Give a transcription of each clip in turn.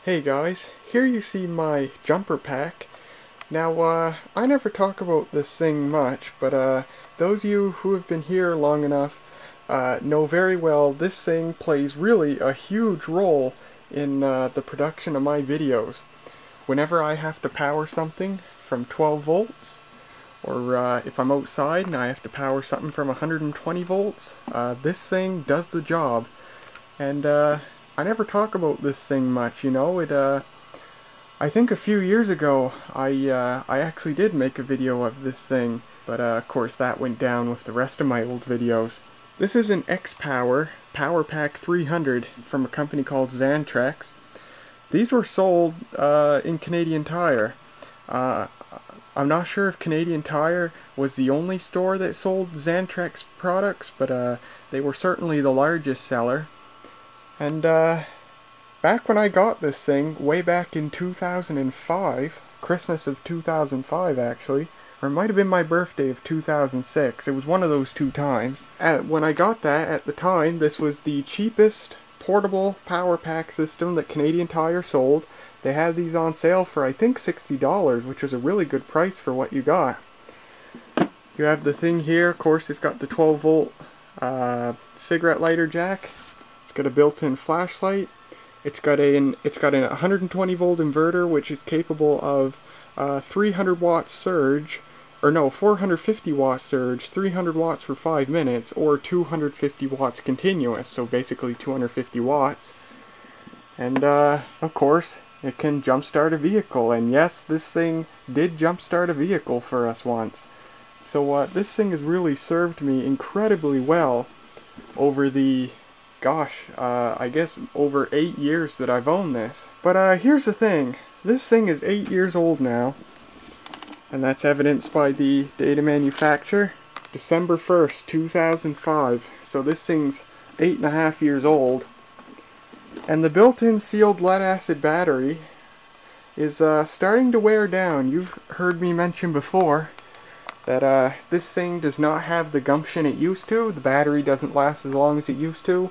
Hey guys, here you see my jumper pack. Now, I never talk about this thing much, but those of you who have been here long enough know very well this thing plays really a huge role in the production of my videos. Whenever I have to power something from 12 volts, or if I'm outside and I have to power something from 120 volts, this thing does the job. And I never talk about this thing much, you know. I think a few years ago I actually did make a video of this thing, but of course that went down with the rest of my old videos. This is an Xpower Powerpack 300 from a company called Xantrex. These were sold in Canadian Tire. I'm not sure if Canadian Tire was the only store that sold Xantrex products, but they were certainly the largest seller. And back when I got this thing, way back in 2005, Christmas of 2005 actually, or it might have been my birthday of 2006, it was one of those two times. When I got that, at the time, this was the cheapest portable power pack system that Canadian Tire sold. They had these on sale for I think $60, which was a really good price for what you got. You have the thing here, of course it's got the 12 volt cigarette lighter jack. It's got a built-in flashlight. It's got a 120 volt inverter, which is capable of 300 watts surge, or no, 450 watts surge, 300 watts for 5 minutes, or 250 watts continuous, so basically 250 watts. And of course, it can jumpstart a vehicle, and yes, this thing did jumpstart a vehicle for us once. So this thing has really served me incredibly well over the I guess over 8 years that I've owned this. But here's the thing, this thing is 8 years old now, and that's evidenced by the date of manufacture, December 1st, 2005. So this thing's 8.5 years old, and the built-in sealed lead-acid battery is starting to wear down. You've heard me mention before that this thing does not have the gumption it used to. The battery doesn't last as long as it used to.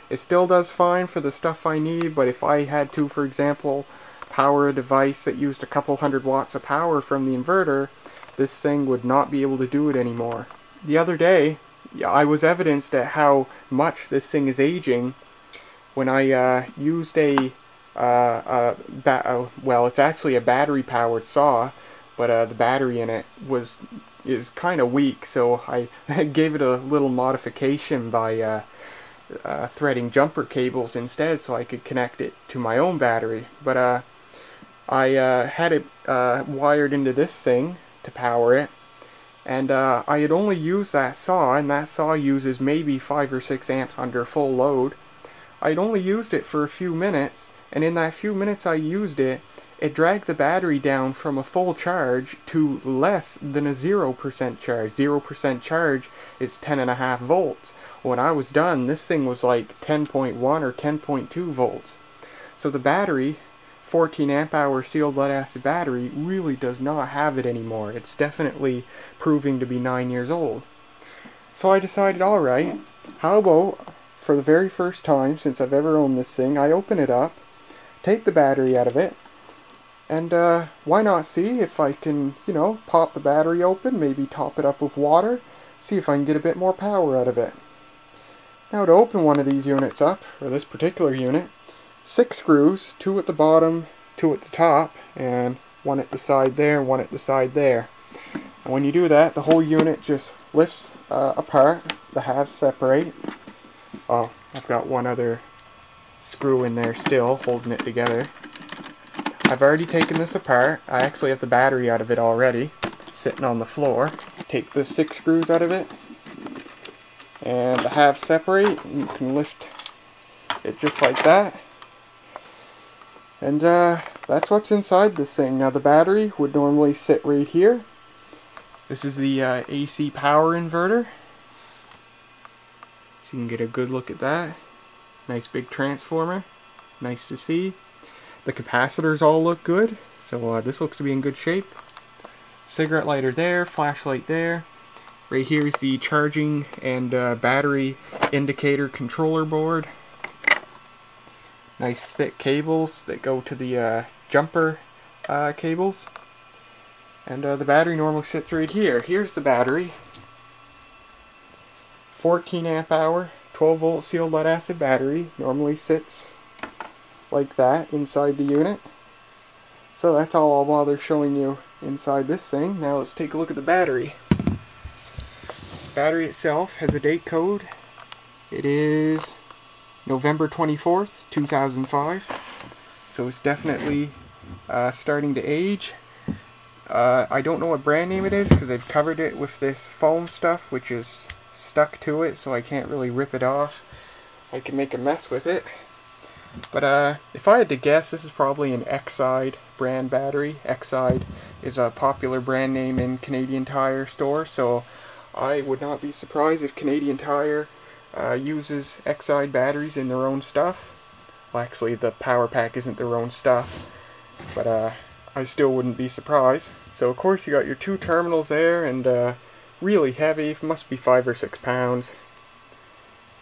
It still does fine for the stuff I need, but if I had to, for example, power a device that used a couple hundred watts of power from the inverter, this thing would not be able to do it anymore. The other day, I was evidenced at how much this thing is aging when I used well, it's actually a battery-powered saw, but the battery in it is kind of weak, so I gave it a little modification by threading jumper cables instead so I could connect it to my own battery. But I had it wired into this thing to power it, and I had only used that saw, and that saw uses maybe 5 or 6 amps under full load. I'd only used it for a few minutes, and in that few minutes I used it, it dragged the battery down from a full charge to less than a 0% charge. 0% charge is 10.5 volts. When I was done, this thing was like 10.1 or 10.2 volts. So the battery, 14 amp hour sealed lead acid battery, really does not have it anymore. It's definitely proving to be 9 years old. So I decided, alright, how about, for the very first time since I've ever owned this thing, I open it up, take the battery out of it, and why not see if I can, you know, pop the battery open, maybe top it up with water, see if I can get a bit more power out of it. Now to open one of these units up, or this particular unit, 6 screws, 2 at the bottom, 2 at the top, and 1 at the side there, 1 at the side there. And when you do that, the whole unit just lifts apart, the halves separate. Oh, I've got one other screw in there still, holding it together. I've already taken this apart. I actually have the battery out of it already, sitting on the floor. Take the 6 screws out of it, and the halves separate, and you can lift it just like that. And that's what's inside this thing. Now the battery would normally sit right here. This is the AC power inverter. So you can get a good look at that. Nice big transformer. Nice to see. The capacitors all look good, so this looks to be in good shape. Cigarette lighter there, flashlight there. Right here is the charging and battery indicator controller board. nice thick cables that go to the jumper cables. And the battery normally sits right here. Here's the battery. 14 amp hour, 12 volt sealed lead acid battery. Normally sits like that inside the unit. So that's all I'll bother showing you inside this thing. Now let's take a look at the battery. The battery itself has a date code. It is November 24th, 2005. So it's definitely starting to age. I don't know what brand name it is because they've covered it with this foam stuff which is stuck to it, so I can't really rip it off. I can make a mess with it. But if I had to guess, this is probably an Xide brand battery. Xide is a popular brand name in Canadian Tire stores, so I would not be surprised if Canadian Tire uses Xide batteries in their own stuff. Well, actually, the Powerpack isn't their own stuff, but I still wouldn't be surprised. So of course you got your two terminals there, and really heavy, it must be 5 or 6 pounds.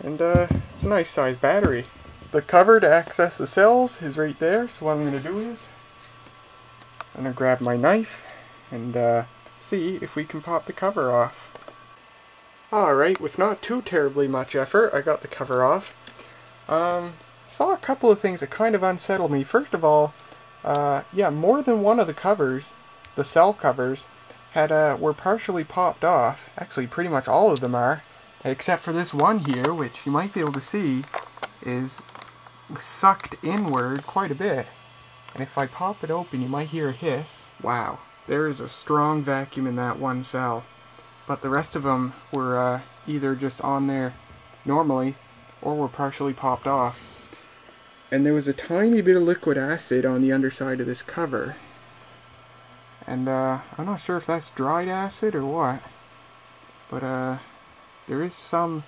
And it's a nice size battery. The cover to access the cells is right there, so what I'm going to do is I'm going to grab my knife and see if we can pop the cover off. Alright, with not too terribly much effort, I got the cover off. Saw a couple of things that kind of unsettled me. First of all, yeah, more than one of the covers, the cell covers, were partially popped off. Actually, pretty much all of them are, except for this one here, which you might be able to see is sucked inward quite a bit. And if I pop it open, you might hear a hiss. Wow, there is a strong vacuum in that one cell. But the rest of them were either just on there normally or were partially popped off. And there was a tiny bit of liquid acid on the underside of this cover. And I'm not sure if that's dried acid or what. But there is some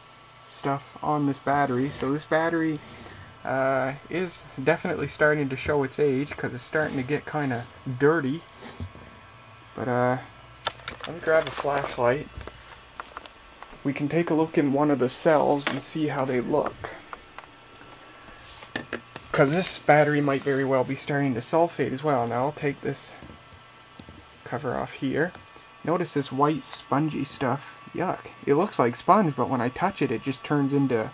stuff on this battery. So this battery is definitely starting to show its age because it's starting to get kind of dirty. But let me grab a flashlight. We can take a look in one of the cells and see how they look. Because this battery might very well be starting to sulfate as well. Now I'll take this cover off here. Notice this white spongy stuff. Yuck. It looks like sponge, but when I touch it, it just turns into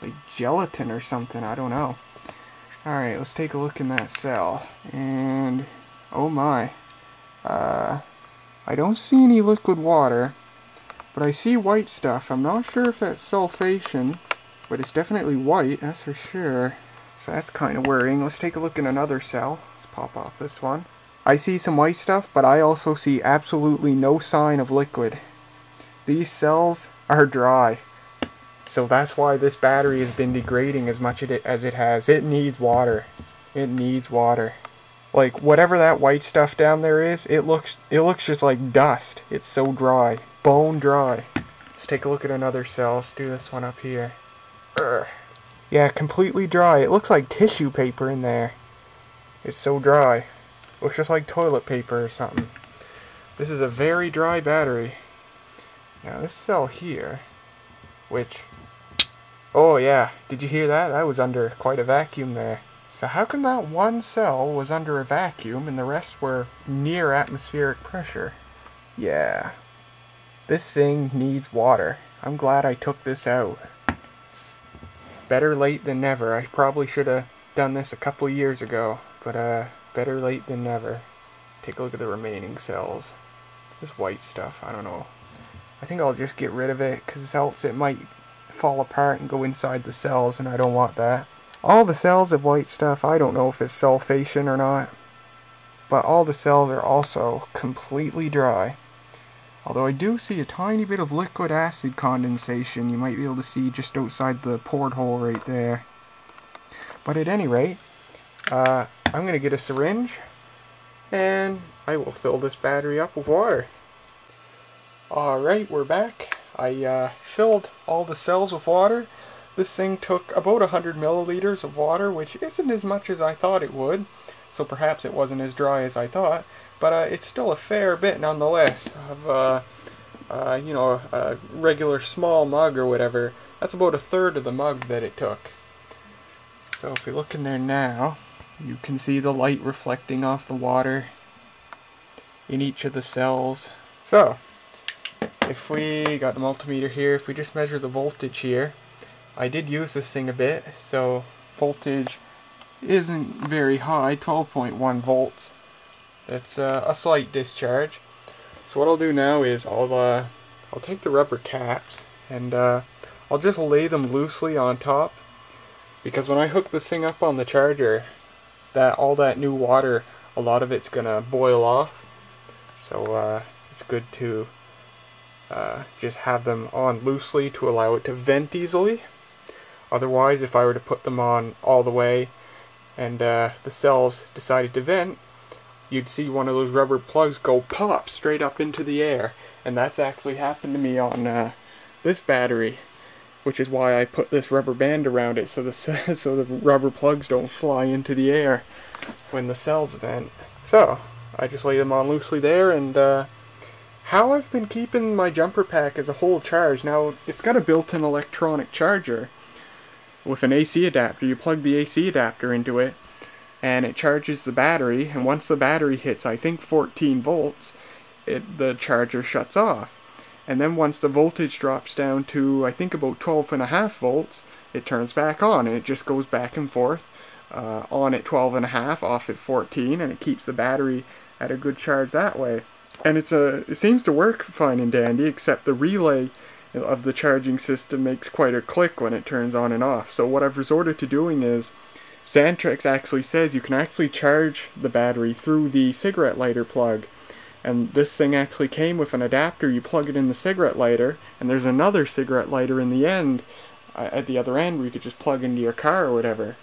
like gelatin or something. I don't know. Alright, let's take a look in that cell. And oh my. I don't see any liquid water, but I see white stuff. I'm not sure if that's sulfation, but it's definitely white, that's for sure. So that's kind of worrying. Let's take a look in another cell. Let's pop off this one. I see some white stuff, but I also see absolutely no sign of liquid. These cells are dry. So that's why this battery has been degrading as much as it has. It needs water. It needs water. Like, whatever that white stuff down there is, it looks just like dust. It's so dry. Bone dry. Let's take a look at another cell. Let's do this one up here. Urgh. Yeah, completely dry. It looks like tissue paper in there. It's so dry. Looks just like toilet paper or something. This is a very dry battery. Now this cell here, which... oh yeah, did you hear that? That was under quite a vacuum there. So how come that one cell was under a vacuum and the rest were near atmospheric pressure? Yeah. This thing needs water. I'm glad I took this out. Better late than never. I probably should have done this a couple years ago, but better late than never. Take a look at the remaining cells. This white stuff, I don't know. I think I'll just get rid of it because else it might fall apart and go inside the cells, and I don't want that. All the cells have white stuff. I don't know if it's sulfation or not, but all the cells are also completely dry. Although I do see a tiny bit of liquid acid condensation. You might be able to see just outside the porthole right there. But at any rate, I'm going to get a syringe and I will fill this battery up with water. Alright, we're back. I filled all the cells with water. This thing took about 100 milliliters of water, which isn't as much as I thought it would, so perhaps it wasn't as dry as I thought, but it's still a fair bit nonetheless of, you know, a regular small mug or whatever. That's about a third of the mug that it took. So if we look in there now, you can see the light reflecting off the water in each of the cells. So if we got the multimeter here, if we just measure the voltage here, I did use this thing a bit, so voltage isn't very high, 12.1 volts. It's a slight discharge. So what I'll do now is I'll take the rubber caps and I'll just lay them loosely on top, because when I hook this thing up on the charger, all that new water, a lot of it's gonna boil off. So it's good to just have them on loosely to allow it to vent easily. Otherwise, if I were to put them on all the way and the cells decided to vent, you'd see one of those rubber plugs go pop straight up into the air. And that's actually happened to me on this battery, which is why I put this rubber band around it, so the rubber plugs don't fly into the air when the cells vent. So I just lay them on loosely there, and how I've been keeping my jumper pack as a whole charge. Now, it's got a built-in electronic charger with an AC adapter. You plug the AC adapter into it, and it charges the battery, and once the battery hits, I think 14 volts, the charger shuts off. And then once the voltage drops down to, I think, about 12.5 volts, it turns back on, and it just goes back and forth, on at 12.5, off at 14, and it keeps the battery at a good charge that way. And it seems to work fine and dandy, except the relay of the charging system makes quite a click when it turns on and off. So what I've resorted to doing is, Xantrex actually says you can actually charge the battery through the cigarette lighter plug. And this thing actually came with an adapter. You plug it in the cigarette lighter, and there's another cigarette lighter in the end, at the other end, where you could just plug into your car or whatever.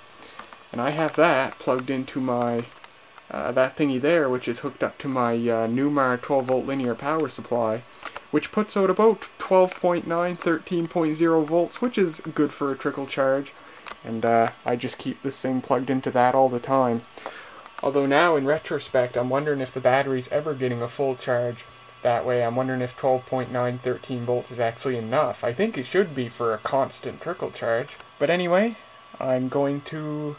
And I have that plugged into my, that thingy there, which is hooked up to my Newmar 12 volt linear power supply, which puts out about 12.9, 13.0 volts, which is good for a trickle charge. And I just keep this thing plugged into that all the time. Although now, in retrospect, I'm wondering if the battery's ever getting a full charge that way. I'm wondering if 12.9, 13 volts is actually enough. I think it should be for a constant trickle charge. But anyway, I'm not going to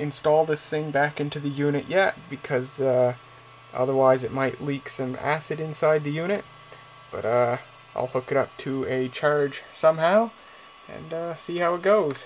install this thing back into the unit yet, because otherwise it might leak some acid inside the unit. But I'll hook it up to a charge somehow and see how it goes.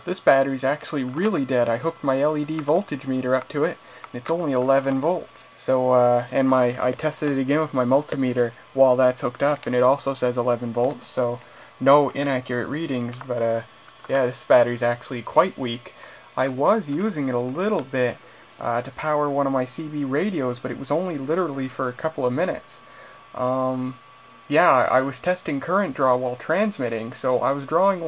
This battery's actually really dead. I hooked my LED voltage meter up to it, and it's only 11 volts. So, and I tested it again with my multimeter while that's hooked up, and it also says 11 volts, so no inaccurate readings, but yeah, this battery's actually quite weak. I was using it a little bit to power one of my CB radios, but it was only literally for a couple of minutes. Yeah, I was testing current draw while transmitting, so I was drawing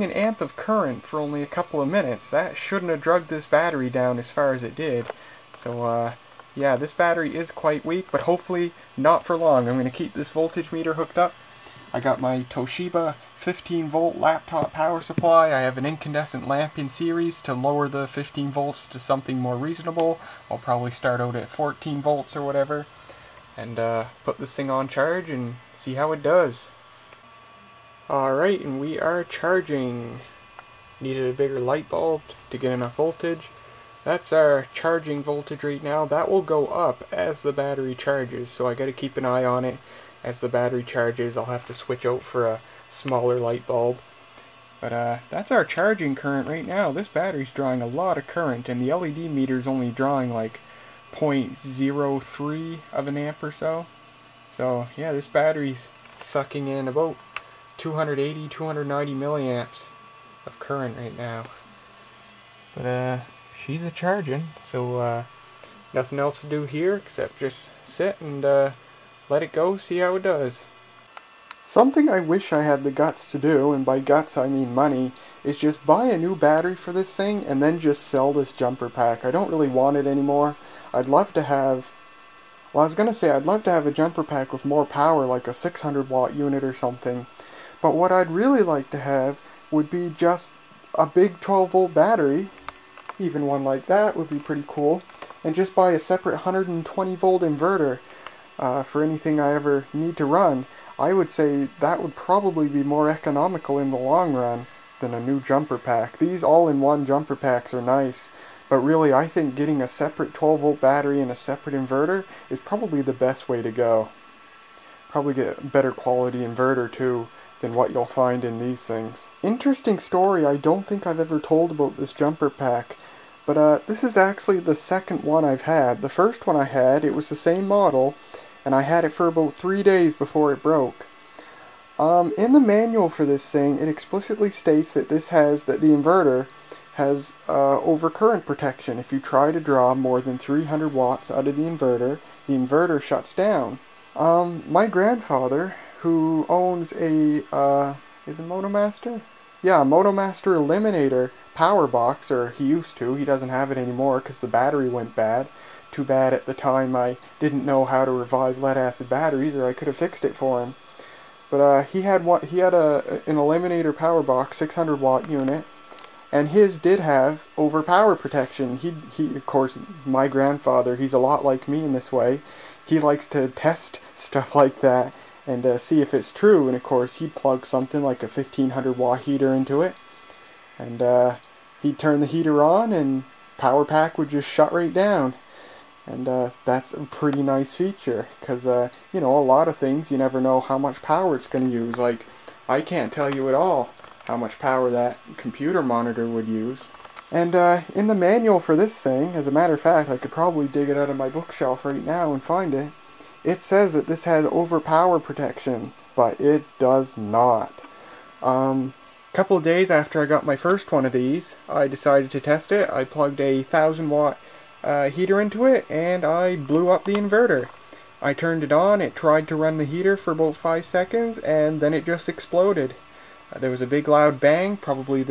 an amp of current for only a couple of minutes. That shouldn't have drugged this battery down as far as it did. So, yeah, this battery is quite weak, but hopefully not for long. I'm going to keep this voltage meter hooked up. I got my Toshiba 15 volt laptop power supply. I have an incandescent lamp in series to lower the 15 volts to something more reasonable. I'll probably start out at 14 volts or whatever, and put this thing on charge and see how it does. Alright, and we are charging. Needed a bigger light bulb to get enough voltage. That's our charging voltage right now. That will go up as the battery charges, so I gotta keep an eye on it. As the battery charges, I'll have to switch out for a smaller light bulb. But that's our charging current right now. This battery's drawing a lot of current, and the LED meter's only drawing like 0.03 of an amp or so. So yeah, this battery's sucking in about 280, 290 milliamps of current right now. But she's a charging, so nothing else to do here except just sit and let it go, see how it does. Something I wish I had the guts to do, and by guts I mean money, is just buy a new battery for this thing and then just sell this jumper pack. I don't really want it anymore. I'd love to have, well, I was gonna say I'd love to have a jumper pack with more power, like a 600 watt unit or something. But what I'd really like to have would be just a big 12 volt battery. Even one like that would be pretty cool. And just buy a separate 120 volt inverter for anything I ever need to run. I would say that would probably be more economical in the long run than a new jumper pack. These all-in-one jumper packs are nice, but really I think getting a separate 12-volt battery and a separate inverter is probably the best way to go. Probably get a better quality inverter too than what you'll find in these things. Interesting story I don't think I've ever told about this jumper pack, but this is actually the second one I've had. The first one I had, it was the same model, and I had it for about 3 days before it broke. In the manual for this thing, it explicitly states that the inverter has overcurrent protection. If you try to draw more than 300 watts out of the inverter shuts down. My grandfather, who owns a, is it Motomaster? Yeah, Motomaster Eliminator power box, or he used to. He doesn't have it anymore because the battery went bad. Too bad at the time I didn't know how to revive lead-acid batteries, or I could have fixed it for him. But he had an Eliminator power box, 600 watt unit, and his did have overpower protection. He of course, my grandfather, he's a lot like me in this way. He likes to test stuff like that and see if it's true, and of course he'd plug something like a 1500 watt heater into it, and he'd turn the heater on and Powerpack would just shut right down. And that's a pretty nice feature, because you know, a lot of things you never know how much power it's going to use. Like, I can't tell you at all how much power that computer monitor would use. And in the manual for this thing, as a matter of fact, I could probably dig it out of my bookshelf right now and find it. It says that this has overpower protection, but it does not. A couple of days after I got my first one of these, I decided to test it. I plugged a 1000 watt heater into it, and I blew up the inverter. I turned it on, it tried to run the heater for about 5 seconds, and then it just exploded. There was a big loud bang, probably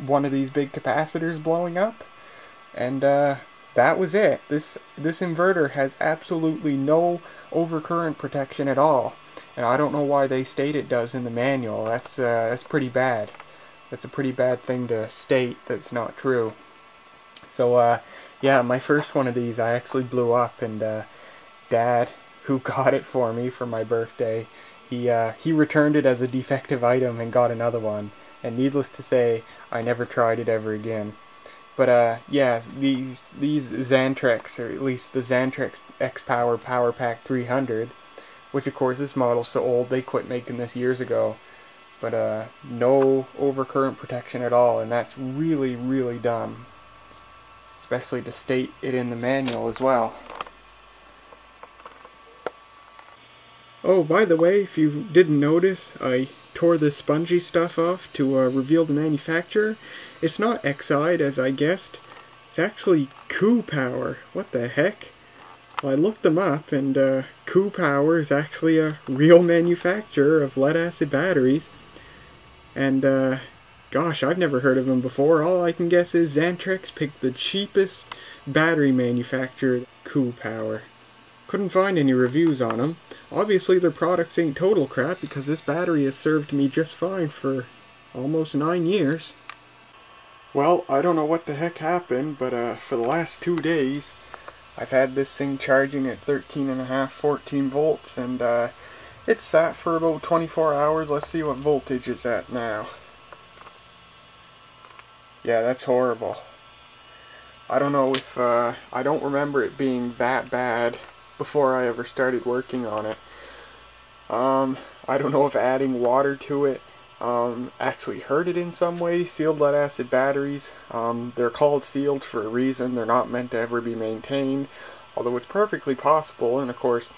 one of these big capacitors blowing up, and that was it. This inverter has absolutely no overcurrent protection at all, and I don't know why they state it does in the manual. That's pretty bad. That's a pretty bad thing to state that's not true. So yeah, my first one of these I actually blew up, and Dad, who got it for me for my birthday, he returned it as a defective item and got another one. And needless to say, I never tried it ever again. But yeah, these Xantrex, or at least the Xantrex Xpower Powerpack 300, which of course this model's so old they quit making this years ago. But no overcurrent protection at all, and that's really, really dumb. Especially to state it in the manual as well. Oh, by the way, if you didn't notice, I tore this spongy stuff off to reveal the manufacturer. It's not Xide, as I guessed. It's actually Xpower. What the heck? Well, I looked them up, and Xpower is actually a real manufacturer of lead-acid batteries. And gosh, I've never heard of them before. All I can guess is Xantrex picked the cheapest battery manufacturer, Xpower. Couldn't find any reviews on them. Obviously their products ain't total crap, because this battery has served me just fine for almost 9 years. Well, I don't know what the heck happened, but for the last 2 days I've had this thing charging at 13.5, 14 volts, and it's sat for about 24 hours. Let's see what voltage it's at now. Yeah, that's horrible. I don't know if, I don't remember it being that bad before I ever started working on it. I don't know if adding water to it actually hurt it in some way. Sealed lead acid batteries, they're called sealed for a reason. They're not meant to ever be maintained, although it's perfectly possible. And of course,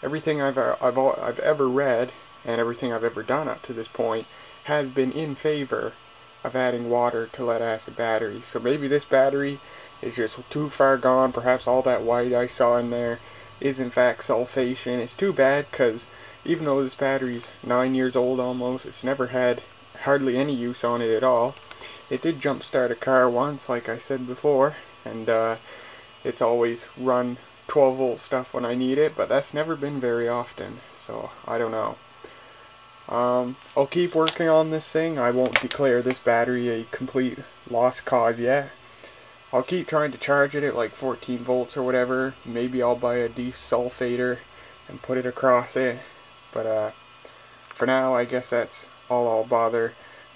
everything I've ever read and everything I've ever done up to this point has been in favor of adding water to lead acid batteries. So maybe this battery is just too far gone. Perhaps all that white I saw in there is in fact sulfation. It's too bad, because even though this battery's 9 years old almost, it's never had hardly any use on it at all. It did jump start a car once, like I said before, and it's always run 12 volt stuff when I need it, but that's never been very often, so I don't know. I'll keep working on this thing. I won't declare this battery a complete lost cause yet. I'll keep trying to charge it at like 14 volts or whatever. Maybe I'll buy a desulfator and put it across it. But for now, I guess that's all I'll bother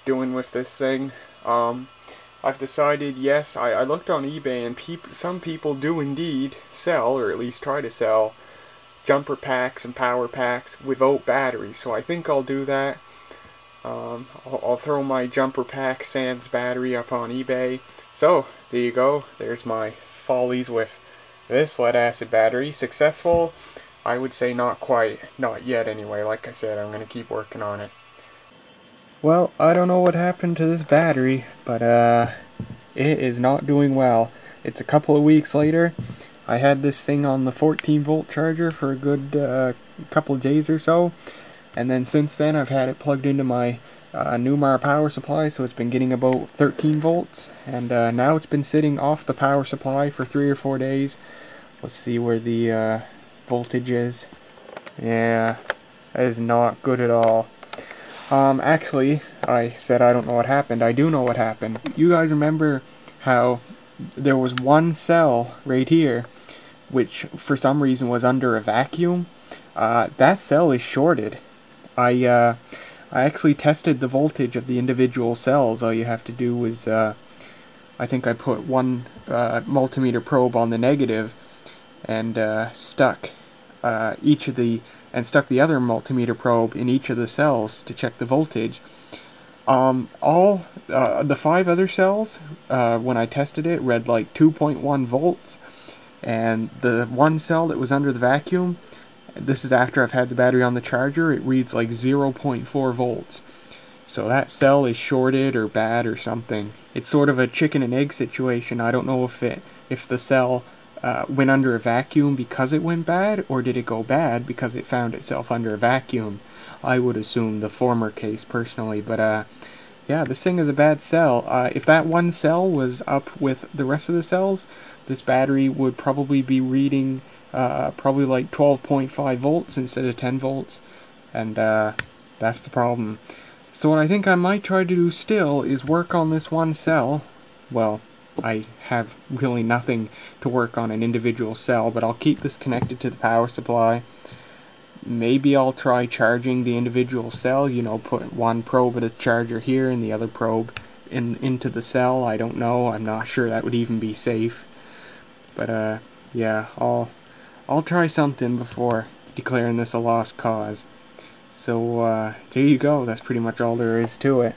doing with this thing. I've decided, yes, I looked on eBay, and some people do indeed sell, or at least try to sell, jumper packs and power packs without batteries, so I think I'll do that. I'll throw my jumper pack sans battery up on eBay. So, there you go. There's my follies with this lead acid battery. Successful? I would say not quite. Not yet anyway. Like I said, I'm going to keep working on it. Well, I don't know what happened to this battery, but it is not doing well. It's a couple of weeks later. I had this thing on the 14 volt charger for a good couple of days or so, and then since then I've had it plugged into my Newmar power supply, so it's been getting about 13 volts, and now it's been sitting off the power supply for 3 or 4 days. Let's see where the voltage is. Yeah, that is not good at all. Actually, I said I don't know what happened. I do know what happened. You guys remember how there was one cell right here, which for some reason was under a vacuum? That cell is shorted. I actually tested the voltage of the individual cells. All you have to do is, I think I put one multimeter probe on the negative and stuck the other multimeter probe in each of the cells to check the voltage. All the 5 other cells, when I tested it, read like 2.1 volts, and the one cell that was under the vacuum, this is after I've had the battery on the charger, it reads like 0.4 volts. So that cell is shorted or bad or something. It's sort of a chicken and egg situation. I don't know if the cell went under a vacuum because it went bad, or did it go bad because it found itself under a vacuum. I would assume the former case personally, but yeah, this thing is a bad cell. If that one cell was up with the rest of the cells, this battery would probably be reading probably like 12.5 volts instead of 10 volts, and that's the problem. So what I think I might try to do still is work on this one cell. Well, I have really nothing to work on an individual cell, but I'll keep this connected to the power supply. Maybe I'll try charging the individual cell, you know, put one probe at a charger here and the other probe into the cell. I don't know. I'm not sure that would even be safe. But yeah, I'll try something before declaring this a lost cause. So there you go. That's pretty much all there is to it.